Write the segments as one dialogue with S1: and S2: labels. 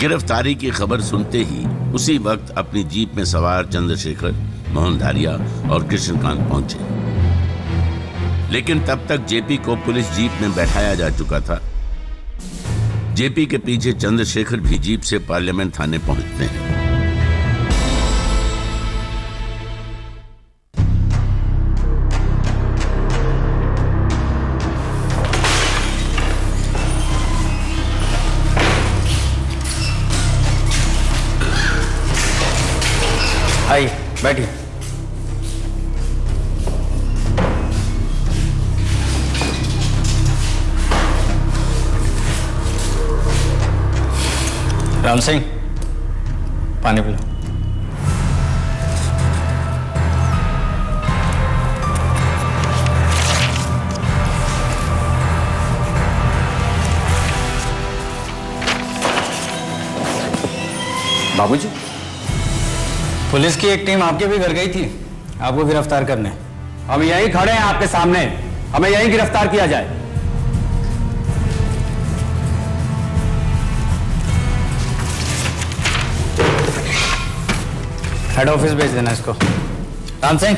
S1: गिरफ्तारी की खबर सुनते ही उसी वक्त अपनी जीप में सवार चंद्रशेखर, मोहन धारिया और कृष्णकांत पहुंचे। लेकिन तब तक जेपी को पुलिस जीप में बैठाया जा चुका था। जेपी के पीछे चंद्रशेखर भी जीप से पार्लियामेंट थाने पहुंचते हैं।
S2: आइए बैठिए। राम सिंह, पानी पिलो। बाबूजी, पुलिस की एक टीम आपके भी घर गई थी आपको गिरफ्तार करने।
S3: हम यहीं खड़े हैं आपके सामने, हमें यहीं गिरफ्तार किया जाए।
S2: हेड ऑफिस भेज देना इसको। राम सिंह,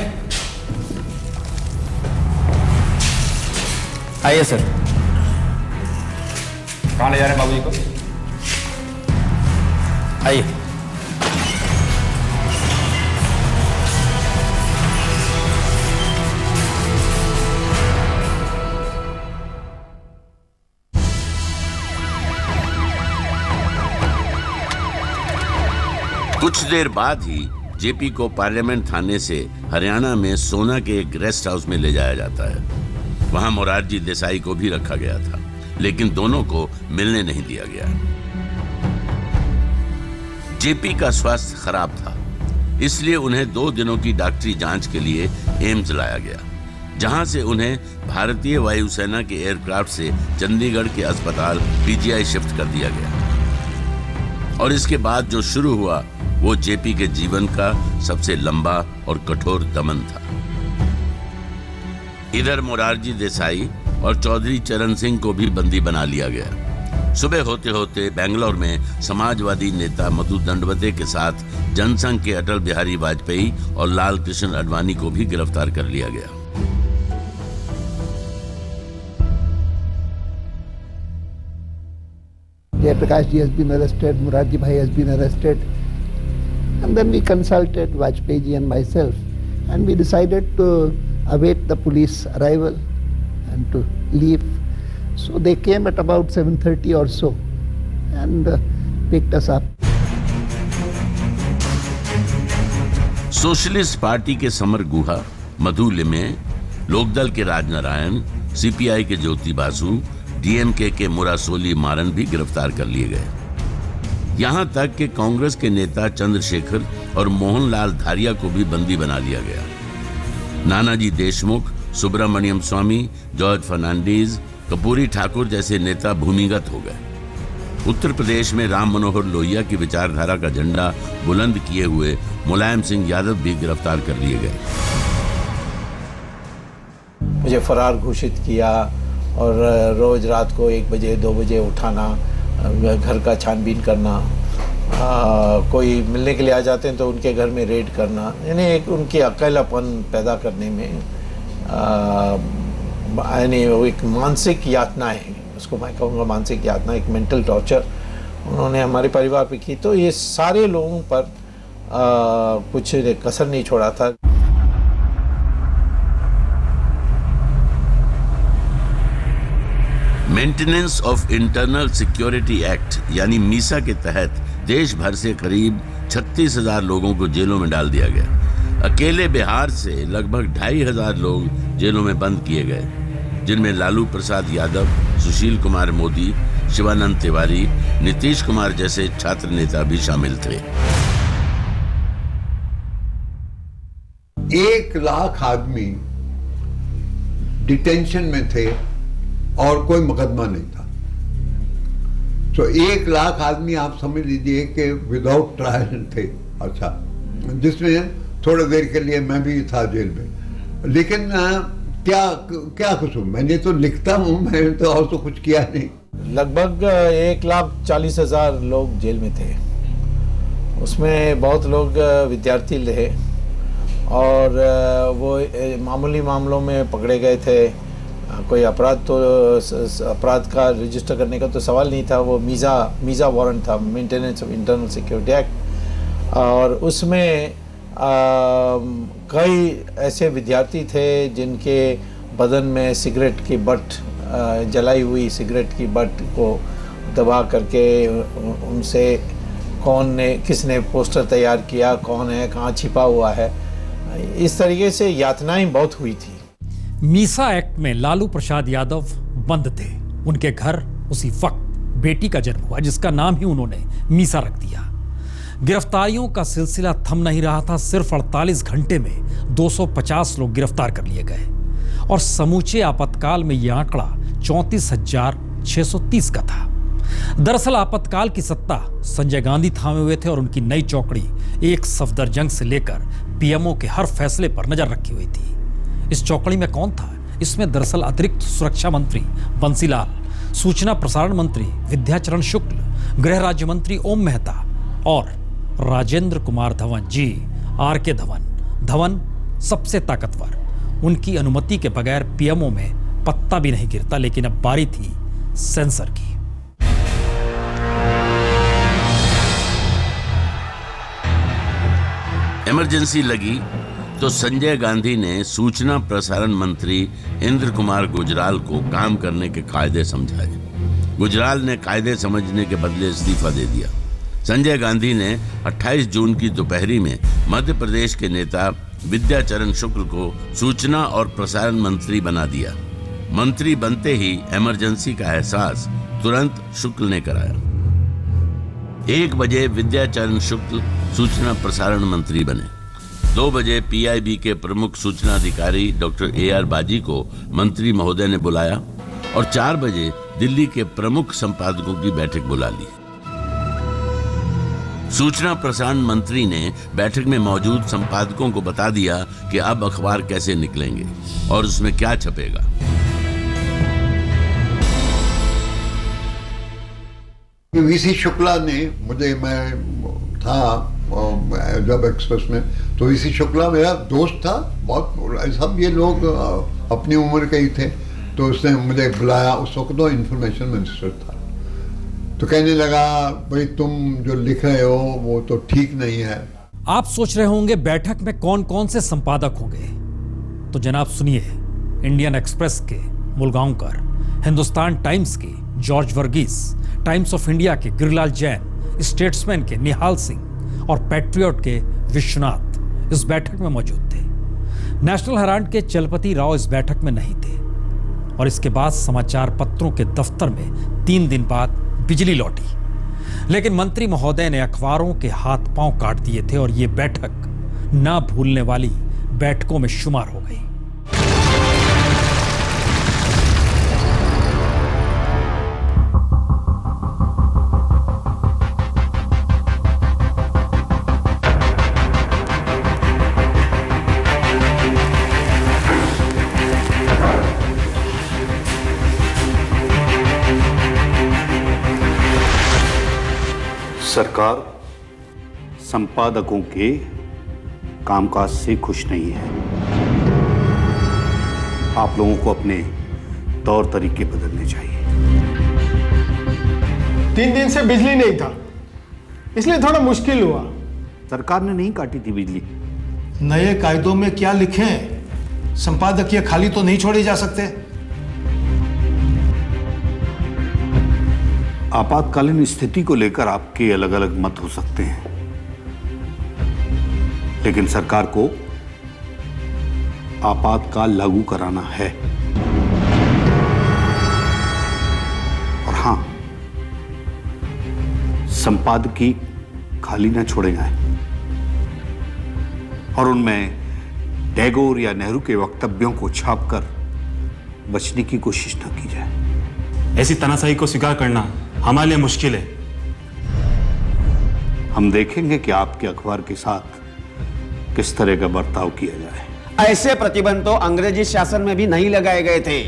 S2: आइए सर।
S3: कहां ले जा रहे हैं बाबूजी को?
S2: आइए।
S1: कुछ देर बाद ही जेपी को पार्लियामेंट थाने से हरियाणा में सोना के एक गेस्ट हाउस में ले जाया जाता है। वहां मोरारजी देसाई को भी रखा गया था, लेकिन दोनों को मिलने नहीं दिया गया। जेपी का स्वास्थ्य खराब था, इसलिए उन्हें 2 दिनों की डॉक्टरी जांच के लिए एम्स लाया गया, जहां से उन्हें भारतीय वायुसेना के एयरक्राफ्ट से चंडीगढ़ के अस्पताल पीजीआई शिफ्ट कर दिया गया। और इसके बाद जो शुरू हुआ वो जेपी के जीवन का सबसे लंबा और कठोर दमन था। इधर मोरारजी देसाई और चौधरी चरण सिंह को भी बंदी बना लिया गया। सुबह होते होते बेंगलोर में समाजवादी नेता मधु दंडवते के साथ जनसंघ के अटल बिहारी वाजपेयी और लाल कृष्ण आडवाणी को भी गिरफ्तार कर लिया गया।
S4: Prakash ji has been arrested, Morarji bhai has been arrested, and then we consulted Vajpayee ji and myself, and we decided to await the police arrival and to leave. So they came at about 7:30 or so and picked us up.
S1: Socialist party के summer गुहा, मधु लिमे, लोकदल के Rajnarayan, CPI के ज्योति Basu, DMK के मुरासोली मारन भी गिरफ्तार कर लिए गए। यहां तक कि कांग्रेस के नेता चंद्रशेखर और मोहनलाल धारिया को भी बंदी बना लिया गया। नानाजी देशमुख, सुब्रमण्यम स्वामी, जॉर्ज फर्नांडीज, कपूरी ठाकुर जैसे नेता भूमिगत हो गए। उत्तर प्रदेश में राम मनोहर लोहिया की विचारधारा का झंडा बुलंद किए हुए मुलायम सिंह यादव भी गिरफ्तार कर लिए गए।
S5: मुझे फरार घोषित किया और रोज रात को 1 बजे 2 बजे उठाना, घर का छानबीन करना, कोई मिलने के लिए आ जाते हैं तो उनके घर में रेड करना, यानी एक उनकी अकेलापन पैदा करने में यानी वो एक मानसिक यातना है, उसको मैं कहूँगा मानसिक यातना, एक मेंटल टॉर्चर उन्होंने हमारे परिवार पे की। तो ये सारे लोगों पर कुछ कसर नहीं छोड़ा था।
S1: Maintenance of internal security act यानी मीसा के तहत देश भर से करीब 36,000 लोगों को जेलों में डाल दिया गया। अकेले बिहार से लगभग 2,500 लोग जेलों में बंद किए गए, जिनमें लालू प्रसाद यादव, सुशील कुमार मोदी, शिवानंद तिवारी, नीतीश कुमार जैसे छात्र नेता भी शामिल थे।
S6: 1 लाख आदमी डिटेंशन में थे और कोई मुकदमा नहीं था। तो 1 लाख आदमी आप समझ लीजिए कि विदाउट ट्रायल थे। अच्छा, जिसमें थोड़ी देर के लिए मैं भी था जेल में, लेकिन क्या कसूर, मैंने तो लिखता हूं, मैंने तो और तो कुछ किया नहीं।
S5: लगभग 1,40,000 लोग जेल में थे। उसमें बहुत लोग विद्यार्थी थे और वो मामूली मामलों में पकड़े गए थे। कोई अपराध का रजिस्टर करने का तो सवाल नहीं था। वो मीज़ा वारंट था, maintenance of internal security act, और उसमें कई ऐसे विद्यार्थी थे जिनके बदन में सिगरेट की बट, जलाई हुई सिगरेट की बट को दबा करके उनसे किसने पोस्टर तैयार किया, कौन है, कहाँ छिपा हुआ है, इस तरीके से यातनाएं बहुत हुई थी।
S7: मीसा एक्ट में लालू प्रसाद यादव बंद थे। उनके घर उसी वक्त बेटी का जन्म हुआ जिसका नाम ही उन्होंने मीसा रख दिया। गिरफ्तारियों का सिलसिला थम नहीं रहा था। सिर्फ 48 घंटे में 250 लोग गिरफ्तार कर लिए गए और समूचे आपातकाल में यह आंकड़ा 34,630 का था। दरअसल आपातकाल की सत्ता संजय गांधी थामे हुए थे और उनकी नई चौकड़ी एक सफदरजंग से लेकर पीएमओ के हर फैसले पर नजर रखी हुई थी। इस चौकड़ी में कौन था? इसमें दरअसल अतिरिक्त सुरक्षा मंत्री बंसीलाल, सूचना प्रसारण मंत्री विद्याचरण शुक्ल, गृह राज्य मंत्री ओम मेहता और राजेंद्र कुमार धवन जी, आर.के. धवन सबसे ताकतवर। उनकी अनुमति के बगैर पीएमओ में पत्ता भी नहीं गिरता। लेकिन अब बारी थी सेंसर की।
S1: इमरजेंसी लगी तो संजय गांधी ने सूचना प्रसारण मंत्री इंद्र कुमार गुजराल को काम करने के कायदे समझाए। गुजराल ने कायदे समझने के बदले इस्तीफा दे दिया। संजय गांधी ने 28 जून की दोपहरी में मध्य प्रदेश के नेता विद्याचरण शुक्ल को सूचना और प्रसारण मंत्री बना दिया। मंत्री बनते ही इमरजेंसी का एहसास तुरंत शुक्ल ने कराया। 1 बजे विद्याचरण शुक्ल सूचना प्रसारण मंत्री बने। 2 बजे पीआईबी के प्रमुख सूचना अधिकारी डॉक्टर ए.आर. बाजी को मंत्री महोदय ने बुलाया और 4 बजे दिल्ली के प्रमुख संपादकों की बैठक बुला ली। सूचना प्रसारण मंत्री ने बैठक में मौजूद संपादकों को बता दिया कि अब अखबार कैसे निकलेंगे और उसमें क्या छपेगा।
S6: वीसी शुक्ला ने मैं था जब एक्सप्रेस में, तो वीसी शुक्ला मेरा दोस्त था बहुत। सब ये लोग अपनी उम्र के ही थे। तो उसने मुझे बुलाया। उस वक्त तो इंफॉर्मेशन मिनिस्टर था। तो कहने लगा, भाई तुम जो लिख रहे हो वो तो ठीक नहीं है।
S7: आप सोच रहे होंगे बैठक में कौन कौन से संपादक होंगे, तो जनाब सुनिए। इंडियन एक्सप्रेस के मुलगांवकर, हिंदुस्तान टाइम्स के George Verghese, Times of India के गिरिलाल जैन, स्टेट्समैन के निहाल सिंह और पैट्रियट के विश्वनाथ इस बैठक में मौजूद थे। नेशनल हेराल्ड के चलपति राव इस बैठक में नहीं थे। और इसके बाद समाचार पत्रों के दफ्तर में 3 दिन बाद बिजली लौटी। लेकिन मंत्री महोदय ने अखबारों के हाथ पांव काट दिए थे और यह बैठक ना भूलने वाली बैठकों में शुमार हो गई।
S8: सरकार संपादकों के कामकाज से खुश नहीं है। आप लोगों को अपने तौर तरीके बदलने चाहिए।
S9: 3 दिन से बिजली नहीं था, इसलिए थोड़ा मुश्किल हुआ।
S8: सरकार ने नहीं काटी थी बिजली।
S9: नए कायदों में क्या लिखे हैं? संपादकीय खाली तो नहीं छोड़े जा सकते।
S8: आपातकालीन स्थिति को लेकर आपके अलग अलग मत हो सकते हैं, लेकिन सरकार को आपातकाल लागू कराना है। और हां, संपादकीय खाली ना छोड़े जाए और उनमें टैगोर या नेहरू के वक्तव्यों को छापकर बचने की कोशिश न की जाए।
S10: ऐसी तानाशाही को स्वीकार करना हमारे लिए मुश्किल है।
S8: हम देखेंगे कि आपके अखबार के साथ किस तरह का बर्ताव किया जाए।
S3: ऐसे प्रतिबंध तो अंग्रेजी शासन में भी नहीं लगाए गए थे।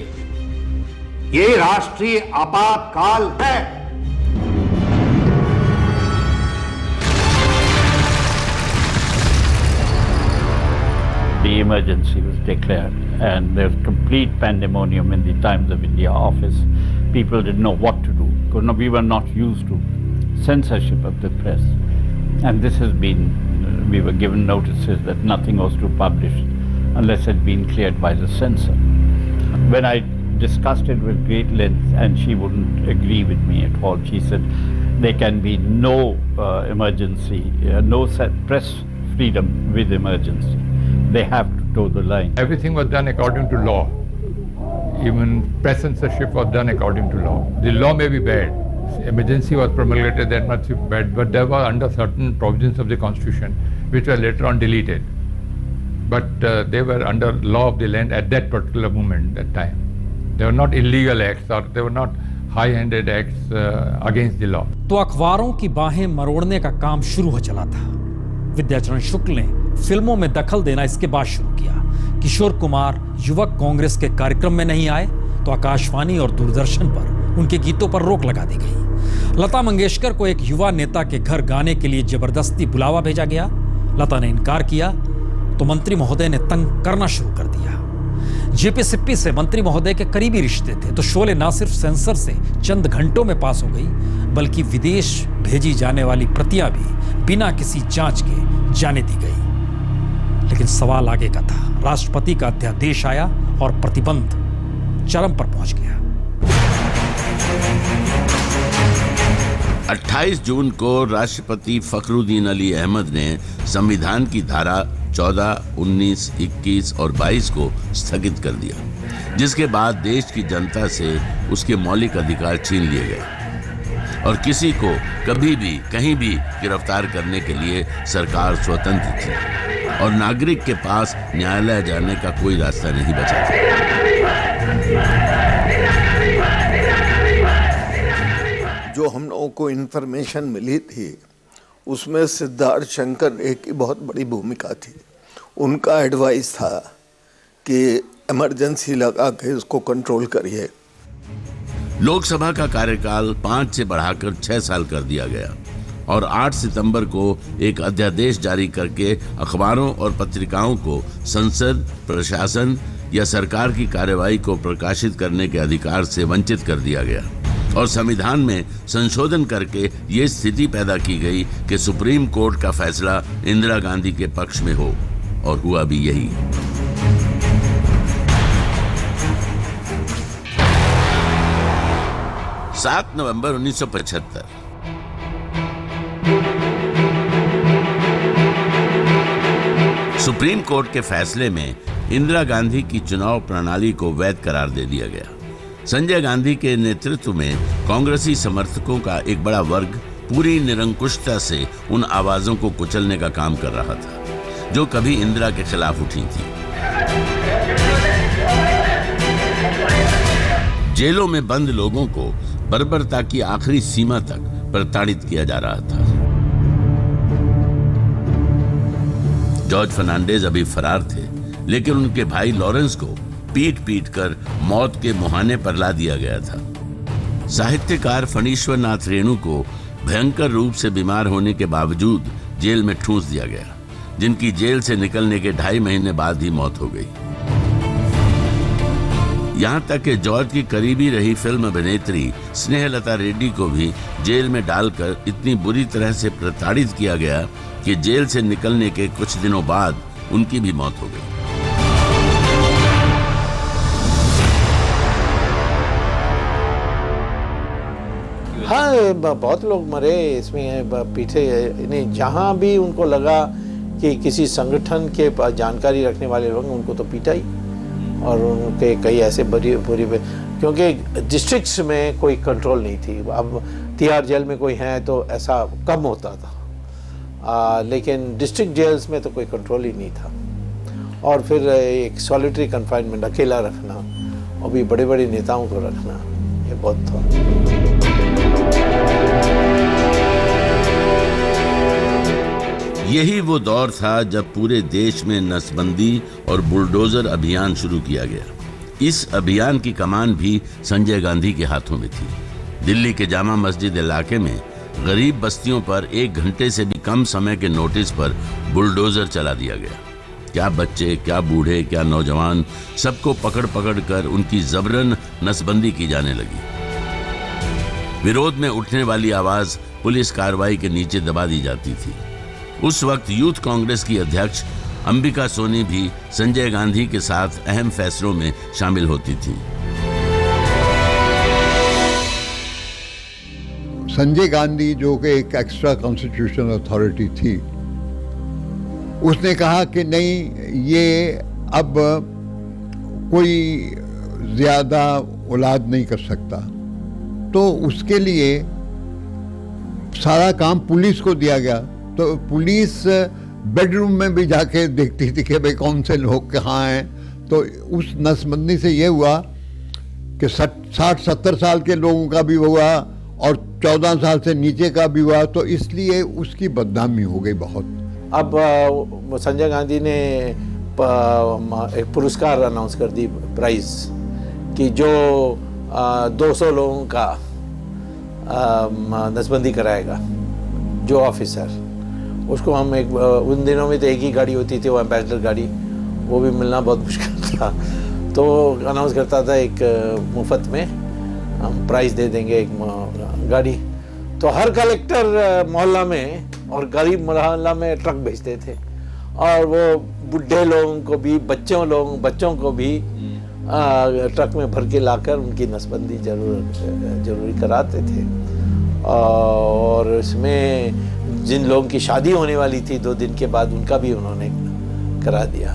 S8: ये राष्ट्रीय आपातकाल है।
S11: The emergency was declared and there was complete pandemonium in the Times of India office. People didn't know what to do. We were not used to censorship of the press. And this has been, we were given notices that nothing was to publish unless it had been cleared by the censor. When I discussed it with great length and she wouldn't agree with me at all, she said there can be no emergency, no press freedom with emergency. They have to toe the line.
S12: Everything was done according to law. Even press censorship was done according to law. The law may be bad. Emergency was promulgated, that much bad, but they were under certain provisions of the Constitution, which were later on deleted. But they were under law of the land at that particular moment, that time. They were not illegal acts or they were not high-handed acts against the law.
S7: तो अखबारों की बाहें मरोड़ने का काम शुरू हो चला था। विद्याचरण शुक्ल ने फिल्मों में दखल देना इसके बाद शुरू किया। किशोर कुमार युवक कांग्रेस के कार्यक्रम में नहीं आए तो आकाशवाणी और दूरदर्शन पर उनके गीतों पर रोक लगा दी गई। लता मंगेशकर को एक युवा नेता के घर गाने के लिए जबरदस्ती बुलावा भेजा गया। लता ने इनकार किया तो मंत्री महोदय ने तंग करना शुरू कर दिया। जेपी सिप्पी से मंत्री महोदय के करीबी रिश्ते थे तो शोले ना सिर्फ सेंसर से चंद घंटों में पास हो गई बल्कि विदेश भेजी जाने वाली प्रतियां भी बिना किसी जांच के जाने दी गई। लेकिन सवाल आगे का था। राष्ट्रपति का अध्यादेश आया और प्रतिबंध चरम पर पहुंच गया।
S1: 28 जून को राष्ट्रपति फखरुद्दीन अली अहमद ने संविधान की धारा 14, 19, 21 और 22 को स्थगित कर दिया, जिसके बाद देश की जनता से उसके मौलिक अधिकार छीन लिए गए और किसी को कभी भी कहीं भी गिरफ्तार करने के लिए सरकार स्वतंत्र थी और नागरिक के पास न्यायालय जाने का कोई रास्ता नहीं बचा था।
S13: जो हम लोगों को इन्फॉर्मेशन मिली थी उसमें सिद्धार्थ शंकर की बहुत बड़ी भूमिका थी। उनका एडवाइस था कि इमरजेंसी लगा के इसको कंट्रोल करिए।
S1: लोकसभा का कार्यकाल 5 से बढ़ाकर 6 साल कर दिया गया और 8 सितंबर को एक अध्यादेश जारी करके अखबारों और पत्रिकाओं को संसद, प्रशासन या सरकार की कार्रवाई को प्रकाशित करने के अधिकार से वंचित कर दिया गया और संविधान में संशोधन करके ये स्थिति पैदा की गई कि सुप्रीम कोर्ट का फैसला इंदिरा गांधी के पक्ष में हो और हुआ भी यही। सात नवंबर 1975 सुप्रीम कोर्ट के फैसले में इंदिरा गांधी की चुनाव प्रणाली को वैध करार दे दिया गया। संजय गांधी के नेतृत्व में कांग्रेसी समर्थकों का एक बड़ा वर्ग पूरी निरंकुशता से उन आवाजों को कुचलने का काम कर रहा था जो कभी इंदिरा के खिलाफ उठी थी। जेलों में बंद लोगों को बर्बरता की आखिरी सीमा तक प्रताड़ित किया जा रहा था। जॉर्ज फर्नांडिस अभी फरार थे, लेकिन उनके भाई लॉरेंस को पीट कर मौत के मुहाने पर ला दिया गया था। साहित्यकार फणीश्वर नाथ रेणु को भयंकर रूप से बीमार होने के बावजूद जेल में ठूंस दिया गया, जिनकी जेल से निकलने के 2.5 महीने बाद ही मौत हो गई। यहाँ तक कि जॉर्ज की करीबी रही फिल्म अभिनेत्री स्नेहलता रेड्डी को भी जेल में डालकर इतनी बुरी तरह से प्रताड़ित किया गया कि जेल से निकलने के कुछ दिनों बाद उनकी भी मौत हो गई।
S5: हाँ, बहुत लोग मरे इसमें पीछे। नहीं, जहाँ भी उनको लगा कि किसी संगठन के जानकारी रखने वाले लोग उनको तो पीटा ही, और उनके कई ऐसे बुरी क्योंकि डिस्ट्रिक्ट्स में कोई कंट्रोल नहीं थी। अब तिहाड़ जेल में कोई है तो ऐसा कम होता था, लेकिन डिस्ट्रिक्ट जेल्स में तो कोई कंट्रोल ही नहीं था। और फिर एक सॉलिटरी कन्फाइनमेंट, अकेला रखना, और भी बड़े बड़े नेताओं को रखना, ये बहुत था।
S1: यही वो दौर था जब पूरे देश में नसबंदी और बुलडोजर अभियान शुरू किया गया। इस अभियान की कमान भी संजय गांधी के हाथों में थी। दिल्ली के जामा मस्जिद इलाके में गरीब बस्तियों पर 1 घंटे से भी कम समय के नोटिस पर बुलडोजर चला दिया गया। क्या बच्चे, क्या बूढ़े, क्या नौजवान, सबको पकड़ पकड़ कर उनकी जबरन नसबंदी की जाने लगी। विरोध में उठने वाली आवाज पुलिस कार्रवाई के नीचे दबा दी जाती थी। उस वक्त यूथ कांग्रेस की अध्यक्ष अंबिका सोनी भी संजय गांधी के साथ अहम फैसलों में शामिल होती थी।
S6: संजय गांधी जो कि एक एक्स्ट्रा कॉन्स्टिट्यूशनल अथॉरिटी थी, उसने कहा कि नहीं, ये अब कोई ज़्यादा औलाद नहीं कर सकता, तो उसके लिए सारा काम पुलिस को दिया गया। तो पुलिस बेडरूम में भी जाके देखती थी कि भाई कौन से लोग कहाँ हैं। तो उस नसबंदी से ये हुआ कि 60-70 साल के लोगों का भी हुआ और 14 साल से नीचे का भी हुआ, तो इसलिए उसकी बदनामी हो गई बहुत।
S5: अब संजय गांधी ने एक पुरस्कार अनाउंस कर दी, प्राइज, कि जो 200 लोगों का नसबंदी कराएगा, जो ऑफिसर, उसको हम एक, उन दिनों में तो एक ही गाड़ी होती थी, वो एम्बेसडर गाड़ी, वो भी मिलना बहुत मुश्किल था। तो अनाउंस करता था एक मुफ्त में हम प्राइज दे देंगे एक गाड़ी। तो हर कलेक्टर मोहल्ला में और गरीब मोहल्ला में ट्रक भेजते थे, और वो बुढ़े लोगों को भी, बच्चों को भी ट्रक में भर के लाकर उनकी नसबंदी जरूरी कराते थे। और इसमें जिन लोगों की शादी होने वाली थी 2 दिन के बाद, उनका भी उन्होंने करा दिया।